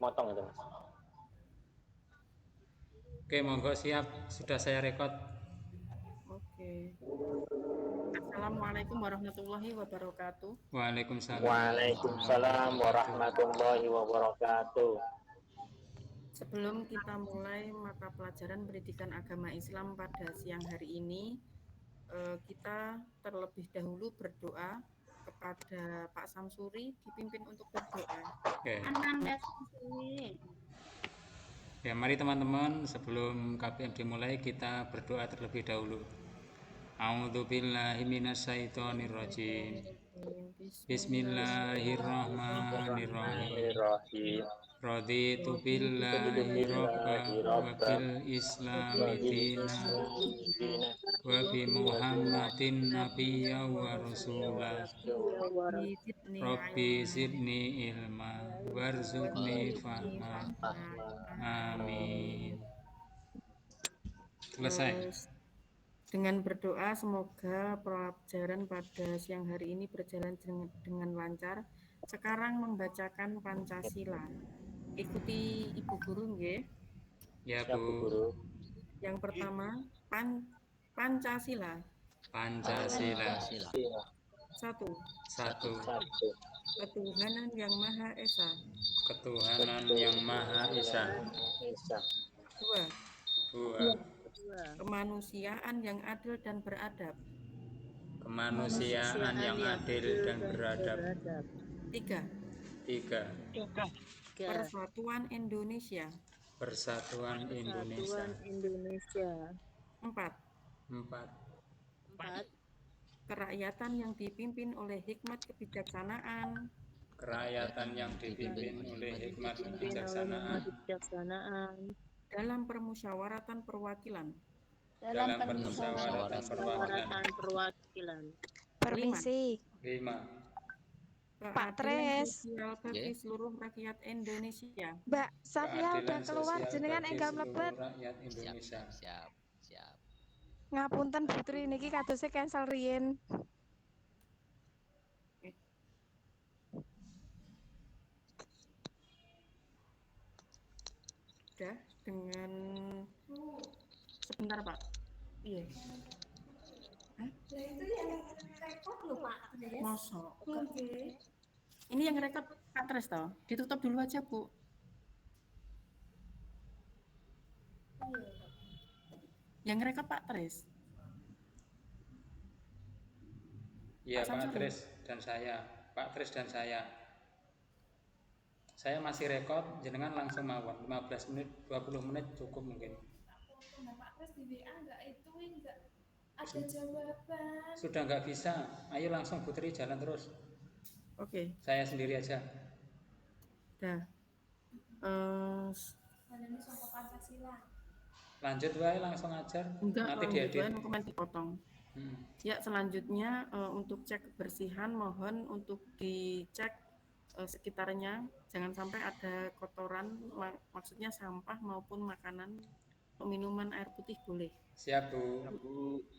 motong itu Mas. Oke, monggo siap. Sudah saya rekod. Oke. Assalamualaikum warahmatullahi wabarakatuh. Waalaikumsalam Waalaikumsalam warahmatullahi wabarakatuh. Sebelum kita mulai mata pelajaran pendidikan agama Islam pada siang hari ini, kita terlebih dahulu berdoa kepada Pak Samsuri, dipimpin untuk berdoa. Oke. Ya, mari teman-teman, sebelum KBM dimulai kita berdoa terlebih dahulu. A'udzubillahi minasyaitonirrajim. Bismillahirrahmanirrahim. Raditu billahi robba wa bil islami dina wa bi Muhammadin nabiyya wa rasula. Rabbi zidni ilma warzuqni fahma. Amin. Selesai. Dengan berdoa semoga pelajaran pada siang hari ini berjalan dengan lancar. Sekarang membacakan Pancasila. Ikuti Ibu Guru nggih. Ya, Siap, Bu Bu. Guru. Yang pertama, Pancasila. Pancasila. Satu, Satu. ketuhanan yang Maha Esa. Ketuhanan yang Maha Esa. Dua, Dua. kemanusiaan yang adil dan beradab. Kemanusiaan yang adil dan beradab. Tiga, Tiga. persatuan Indonesia. Persatuan Indonesia. Empat, Empat. kerakyatan yang dipimpin oleh hikmat kebijaksanaan. Kerakyatan yang dipimpin oleh hikmat kebijaksanaan. Dalam permusyawaratan perwakilan. Dalam permusyawaratan perwakilan. Permisi, Lima. Pak Tres. Sosial bagi seluruh rakyat Indonesia. Mbak Safia udah keluar, sosial jenengan bagi enggal seluruh mlebet. rakyat Indonesia. Siap. Ngapunten Putri niki kadose cancel riyen. Sudah dengan sebentar Pak. Iya. Itu yang rekod loh Pak. Mosok. Oke. Ini yang rekod Pak Tres toh. Ditutup dulu aja Bu. Yang rekod Pak Tres. Iya, Pak Pak Samsuri. Tres dan saya. Pak Tres dan saya. Saya masih rekod, jenengan langsung mawon 15 menit, 20 menit cukup mungkin. Pak Pres di WA enggak ada jawaban. Sudah nggak bisa, ayo langsung Putri jalan terus. Oke. Saya sendiri aja. Dah. Ini soal Pancasila. Lanjut wae langsung ajar. Enggak, Nanti diedit. komen dipotong. Ya, selanjutnya untuk cek kebersihan mohon untuk dicek sekitarnya, jangan sampai ada kotoran, maksudnya sampah maupun makanan, minuman air putih boleh. Siap Bu.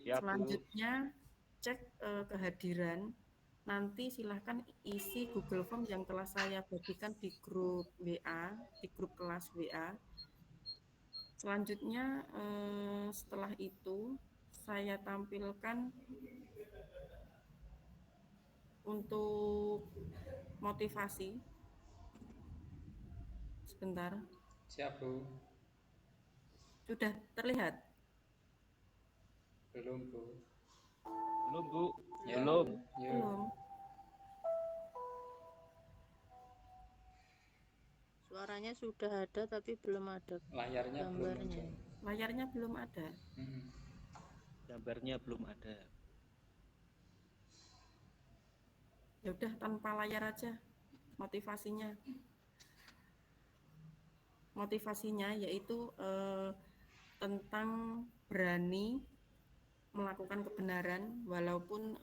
Selanjutnya cek kehadiran. Nanti silahkan isi Google Form yang telah saya bagikan di grup WA, di grup kelas WA. Selanjutnya setelah itu saya tampilkan untuk motivasi. Sebentar. Siap Bu. Sudah terlihat? Belum Bu. Belum Bu. Ya. Belum. Belum. Suaranya sudah ada tapi belum ada Layarnya gambarnya. Layarnya belum ada. Gambarnya belum ada. Ya udah tanpa layar aja motivasinya. Motivasinya yaitu tentang berani melakukan kebenaran walaupun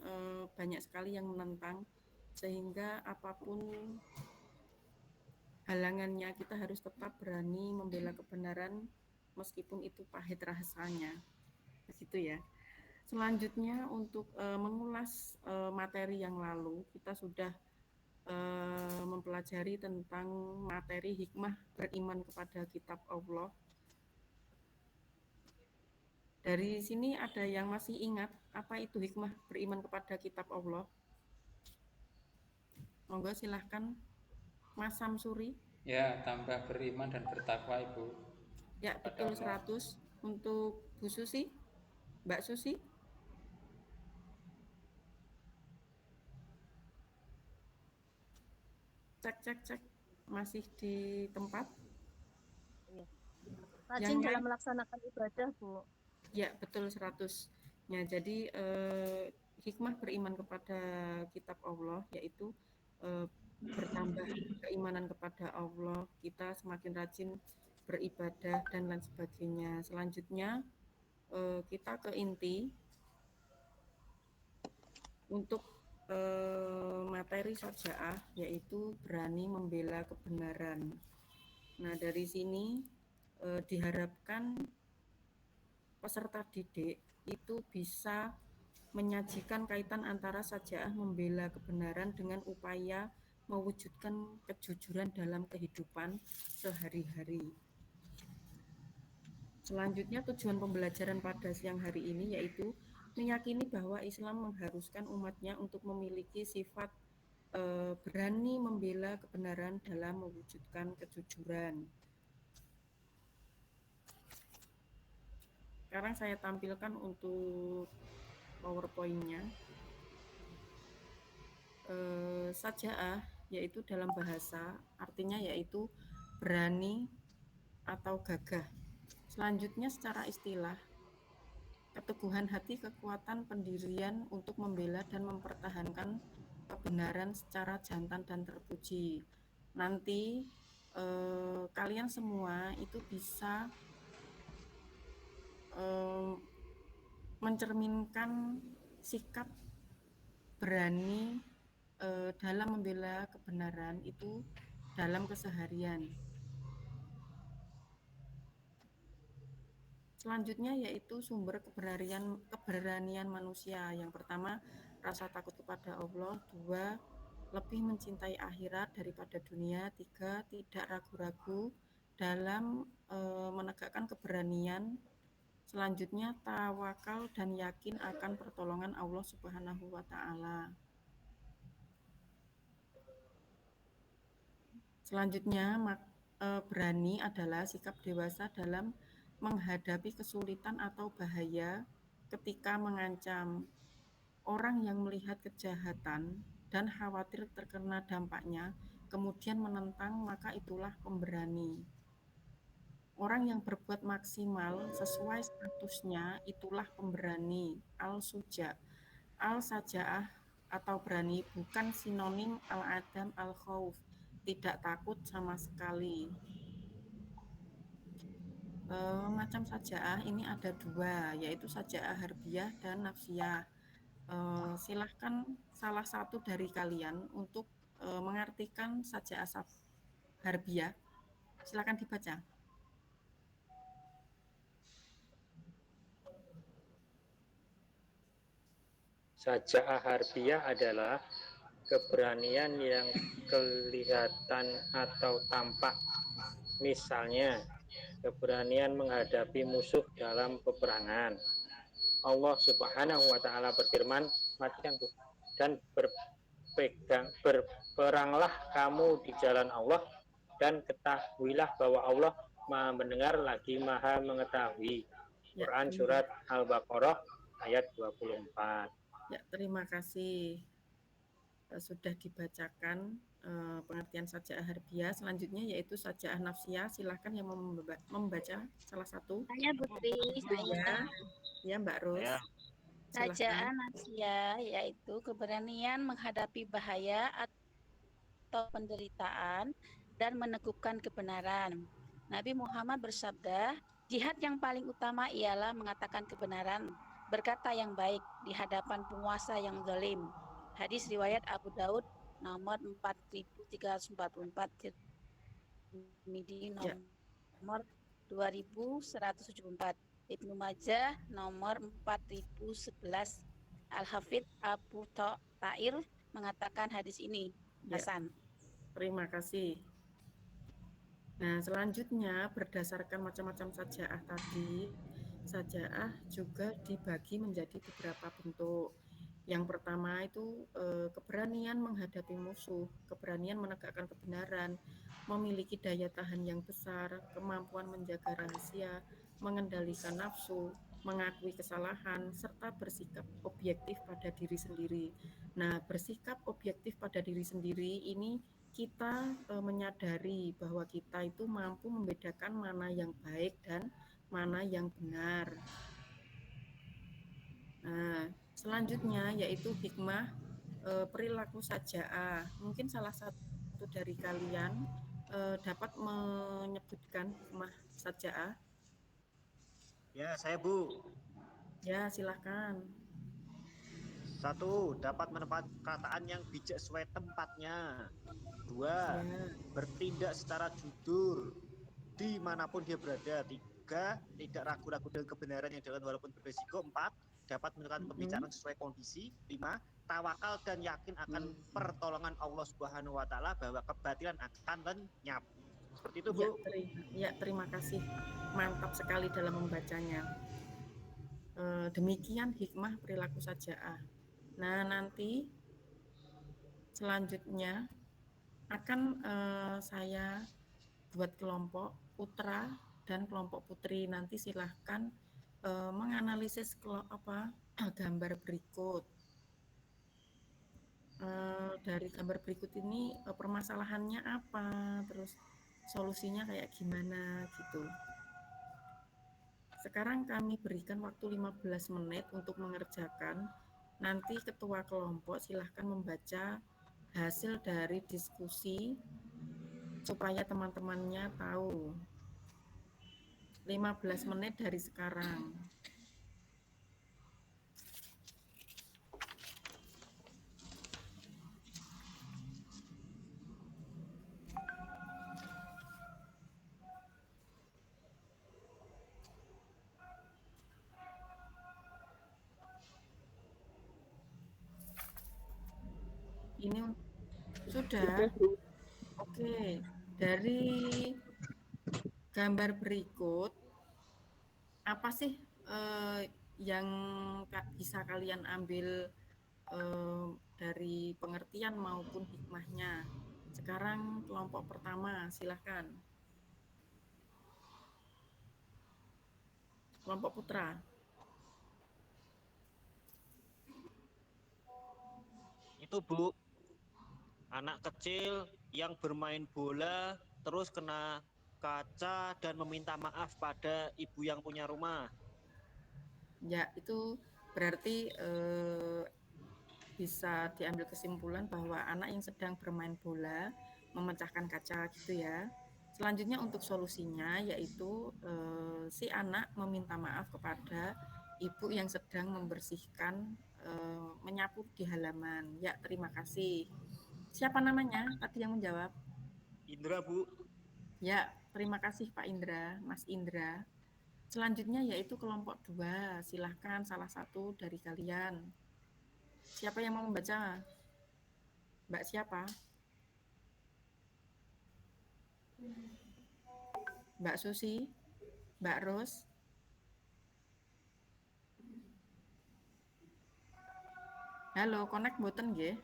banyak sekali yang menentang, sehingga apapun halangannya kita harus tetap berani membela kebenaran meskipun itu pahit rasanya. Begitu ya. Selanjutnya untuk mengulas materi yang lalu, kita sudah mempelajari tentang materi hikmah beriman kepada kitab Allah. Dari sini ada yang masih ingat apa itu hikmah beriman kepada kitab Allah? Monggo silahkan Mas Samsuri. Ya, tambah beriman dan bertakwa Ibu. Ya, betul 100. Untuk Bu Susi, Mbak Susi. Cek. Masih di tempat? Rajin Yang dalam lain? melaksanakan ibadah, Bu. Ya, betul 100. Ya, jadi hikmah beriman kepada kitab Allah yaitu bertambah keimanan kepada Allah, kita semakin rajin beribadah dan lain sebagainya. Selanjutnya kita ke inti untuk materi sajaah yaitu berani membela kebenaran. Nah, dari sini diharapkan peserta didik itu bisa menyajikan kaitan antara sajaah membela kebenaran dengan upaya mewujudkan kejujuran dalam kehidupan sehari-hari. Selanjutnya tujuan pembelajaran pada siang hari ini yaitu meyakini bahwa Islam mengharuskan umatnya untuk memiliki sifat berani membela kebenaran dalam mewujudkan kejujuran. Sekarang saya tampilkan untuk PowerPoint-nya. Sajaah yaitu dalam bahasa artinya yaitu berani atau gagah. Selanjutnya secara istilah, keteguhan hati, kekuatan pendirian untuk membela dan mempertahankan kebenaran secara jantan dan terpuji. Nanti kalian semua itu bisa mencerminkan sikap berani dalam membela kebenaran itu dalam keseharian. Selanjutnya yaitu sumber keberanian manusia. Yang pertama, rasa takut kepada Allah. 2, lebih mencintai akhirat daripada dunia. 3, tidak ragu-ragu dalam menegakkan keberanian. Selanjutnya, tawakal dan yakin akan pertolongan Allah Subhanahu wa Ta'ala. Selanjutnya, berani adalah sikap dewasa dalam menghadapi kesulitan atau bahaya ketika mengancam. Orang yang melihat kejahatan dan khawatir terkena dampaknya, kemudian menentang, maka itulah pemberani. Orang yang berbuat maksimal sesuai statusnya, itulah pemberani. Al-Suja, al-sajaah atau berani bukan sinonim al-adam al-khauf, tidak takut sama sekali. Macam sajaah ini ada 2, yaitu sajaah harbiah dan nafsiyah. Silahkan salah satu dari kalian untuk mengartikan sajaah harbiah. Silahkan dibaca. Sajaah harbiah adalah keberanian yang kelihatan atau tampak. Misalnya, keberanian menghadapi musuh dalam peperangan. Allah Subhanahu wa Ta'ala berfirman, matikan tuh, dan berperanglah kamu di jalan Allah, dan ketahuilah bahwa Allah Maha mendengar lagi Maha mengetahui. Quran surat Al-Baqarah ayat 24. Ya, terima kasih. Sudah dibacakan pengertian sajaah harbiah. Selanjutnya yaitu sajaah nafsiyah. Silahkan yang membaca salah satu. Saya Putri, saya. Ya, Mbak Ros. Sajaah nafsiyah yaitu keberanian menghadapi bahaya atau penderitaan dan meneguhkan kebenaran. Nabi Muhammad bersabda, jihad yang paling utama ialah mengatakan kebenaran, berkata yang baik di hadapan penguasa yang zalim. Hadis riwayat Abu Daud nomor 4344, Tirmidzi nomor 2174, Ibnu Majah nomor 4011. Al-Hafidz Abu Ta'ir mengatakan hadis ini Ya, Hasan. terima kasih. Nah, selanjutnya berdasarkan macam-macam sajaah tadi, sajaah juga dibagi menjadi beberapa bentuk. Yang pertama itu keberanian menghadapi musuh, keberanian menegakkan kebenaran, memiliki daya tahan yang besar, kemampuan menjaga rahasia, mengendalikan nafsu, mengakui kesalahan, serta bersikap objektif pada diri sendiri. Nah, bersikap objektif pada diri sendiri ini kita menyadari bahwa kita itu mampu membedakan mana yang baik dan mana yang benar. Nah, selanjutnya yaitu hikmah perilaku sajaah. Mungkin salah satu dari kalian dapat menyebutkan hikmah sajaah. Ya, saya Bu. Ya, silakan. 1. Dapat menempatkan perkataan yang bijak sesuai tempatnya. 2. Ya. Bertindak secara jujur dimanapun dia berada. 3. Tidak ragu-ragu dengan kebenaran yang dilakukan walaupun berisiko. 4. Dapat menentukan pembicaraan sesuai kondisi. 5. Tawakal dan yakin akan pertolongan Allah Subhanahu wa taala bahwa kebatilan akan lenyap. Seperti itu, Bu. Ya, terima kasih. Mantap sekali dalam membacanya. Demikian hikmah perilaku sajaah. Nah, nanti selanjutnya akan saya buat kelompok putra dan kelompok putri. Nanti silahkan menganalisis gambar berikut. Dari gambar berikut ini permasalahannya apa, terus solusinya kayak gimana gitu. Sekarang kami berikan waktu 15 menit untuk mengerjakan. Nanti ketua kelompok silahkan membaca hasil dari diskusi supaya teman-temannya tahu. 15 menit dari sekarang. Ini sudah. Oke, dari gambar berikut apa sih yang bisa kalian ambil dari pengertian maupun hikmahnya? Sekarang kelompok pertama, silahkan. Kelompok putra. Itu, Bu. Anak kecil yang bermain bola terus kena kaca dan meminta maaf pada ibu yang punya rumah. Ya, itu berarti bisa diambil kesimpulan bahwa anak yang sedang bermain bola memecahkan kaca gitu ya. Selanjutnya untuk solusinya yaitu si anak meminta maaf kepada ibu yang sedang membersihkan menyapu di halaman. Ya, terima kasih. Siapa namanya tadi yang menjawab? Indra, Bu. Ya, terima kasih Pak Indra, Mas Indra. Selanjutnya yaitu kelompok 2. Silahkan salah satu dari kalian. Siapa yang mau membaca? Mbak siapa? Mbak Susi? Mbak Ros? Halo, connect mboten nggih?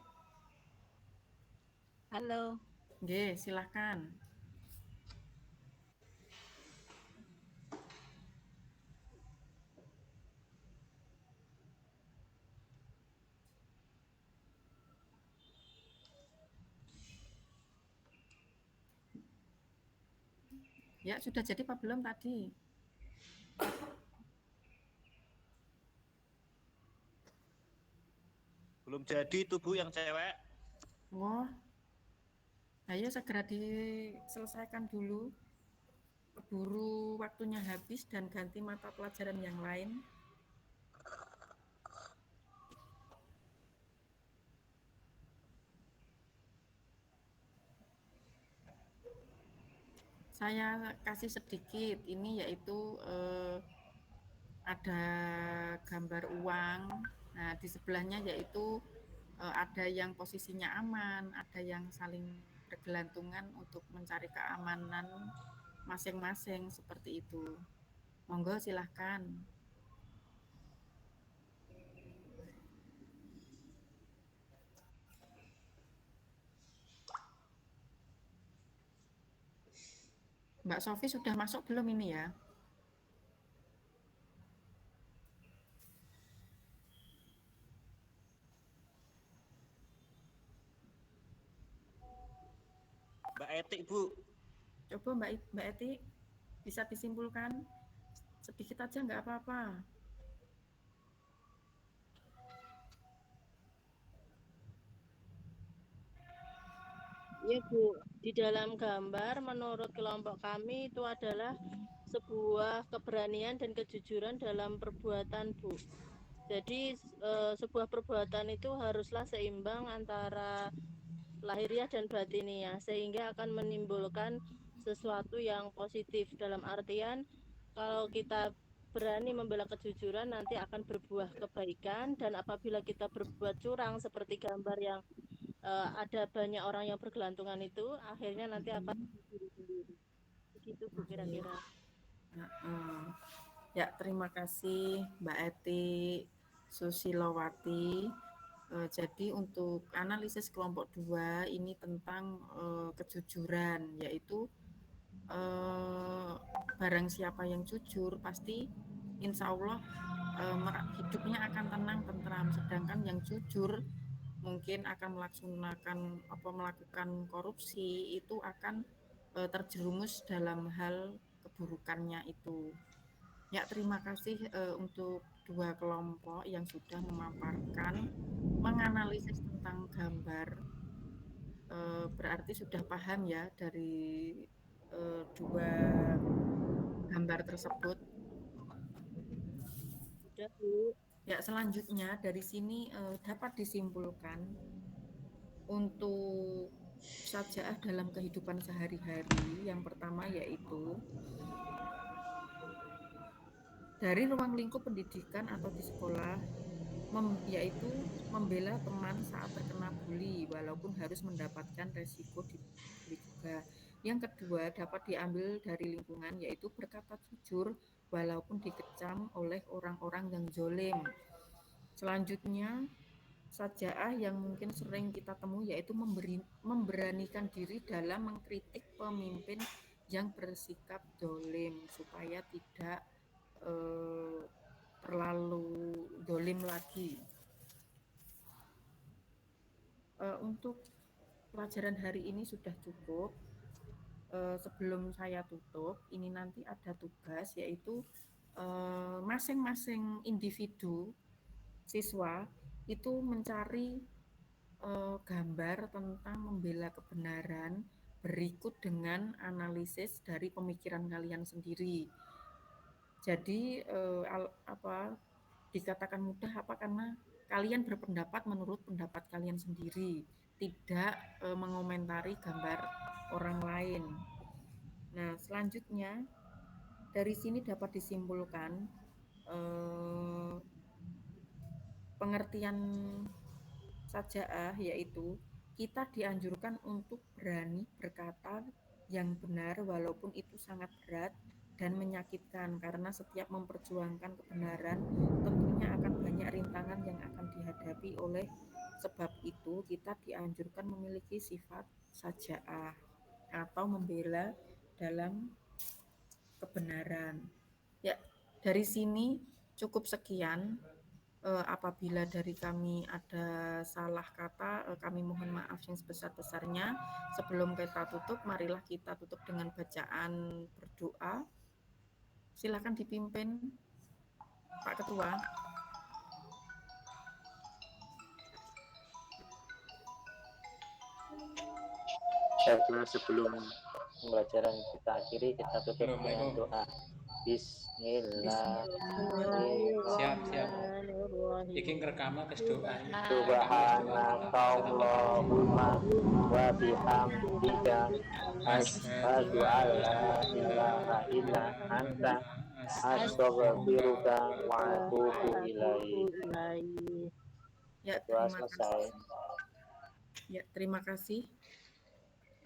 Halo. Nggih, silahkan. Ya, sudah jadi apa belum tadi? Belum jadi itu, Bu, yang cewek. Wah, ayo segera diselesaikan dulu. Keburu waktunya habis dan ganti mata pelajaran yang lain. Saya kasih sedikit, ini yaitu ada gambar uang. Nah, di sebelahnya yaitu ada yang posisinya aman, ada yang saling bergelantungan untuk mencari keamanan masing-masing seperti itu. Monggo silahkan. Mbak Sofi sudah masuk belum ini ya? Mbak Etik, Bu. Coba Mbak Eti bisa disimpulkan sedikit aja nggak apa-apa. Ya Bu, di dalam gambar menurut kelompok kami itu adalah sebuah keberanian dan kejujuran dalam perbuatan Bu. Jadi sebuah perbuatan itu haruslah seimbang antara lahiriah dan batiniah sehingga akan menimbulkan sesuatu yang positif dalam artian kalau kita berani membela kejujuran nanti akan berbuah kebaikan, dan apabila kita berbuat curang seperti gambar yang ada banyak orang yang bergelantungan itu akhirnya nanti akan sendiri. Begitu Bu kira-kira. Ya, terima kasih Mbak Eti Susilowati. Jadi untuk analisis kelompok 2 ini tentang kejujuran, yaitu barang siapa yang jujur pasti insya Allah hidupnya akan tenang, tentram. Sedangkan yang jujur mungkin akan melakukan korupsi itu akan terjerumus dalam hal keburukannya itu. Ya, terima kasih untuk dua kelompok yang sudah memaparkan, menganalisis tentang gambar. Berarti sudah paham ya dari dua gambar tersebut. Sudah Bu. Ya, selanjutnya dari sini dapat disimpulkan untuk sajaah dalam kehidupan sehari-hari. Yang pertama yaitu dari ruang lingkup pendidikan atau di sekolah, yaitu membela teman saat terkena bully walaupun harus mendapatkan resiko dibully juga. Yang kedua dapat diambil dari lingkungan, yaitu berkata jujur walaupun dikecam oleh orang-orang yang zalim. Selanjutnya sajaah yang mungkin sering kita temui yaitu memberanikan diri dalam mengkritik pemimpin yang bersikap zalim supaya tidak terlalu zalim lagi. Untuk pelajaran hari ini sudah cukup. Sebelum saya tutup, ini nanti ada tugas yaitu masing-masing individu siswa itu mencari gambar tentang membela kebenaran berikut dengan analisis dari pemikiran kalian sendiri. Jadi dikatakan mudah karena kalian berpendapat menurut pendapat kalian sendiri, tidak mengomentari gambar orang lain. Nah, selanjutnya dari sini dapat disimpulkan pengertian sajaah yaitu kita dianjurkan untuk berani berkata yang benar walaupun itu sangat berat dan menyakitkan, karena setiap memperjuangkan kebenaran tentunya akan banyak rintangan yang akan dihadapi. Oleh sebab itu kita dianjurkan memiliki sifat sajaah atau membela dalam kebenaran. Ya, dari sini cukup sekian. Apabila dari kami ada salah kata, kami mohon maaf yang sebesar-besarnya. Sebelum kita tutup, marilah kita tutup dengan bacaan berdoa. Silakan dipimpin Pak Ketua. Karena sebelum pembelajaran kita akhiri, kita tutup dengan doa. Bismillah. Siap. Iki rekaman kes doa. Subhanakallahumma wa bihamdika asyhadu an la ilaha illa anta astaghfiruka wa atubu ilaik. Ya, Doa terima selesai. kasih. Ya, terima kasih.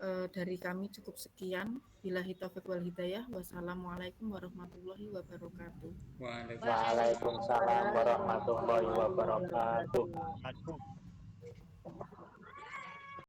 Dari kami cukup sekian. Billahi taufiq wal hidayah. Wassalamualaikum warahmatullahi wabarakatuh. Waalaikumsalam warahmatullahi wabarakatuh. Aduh.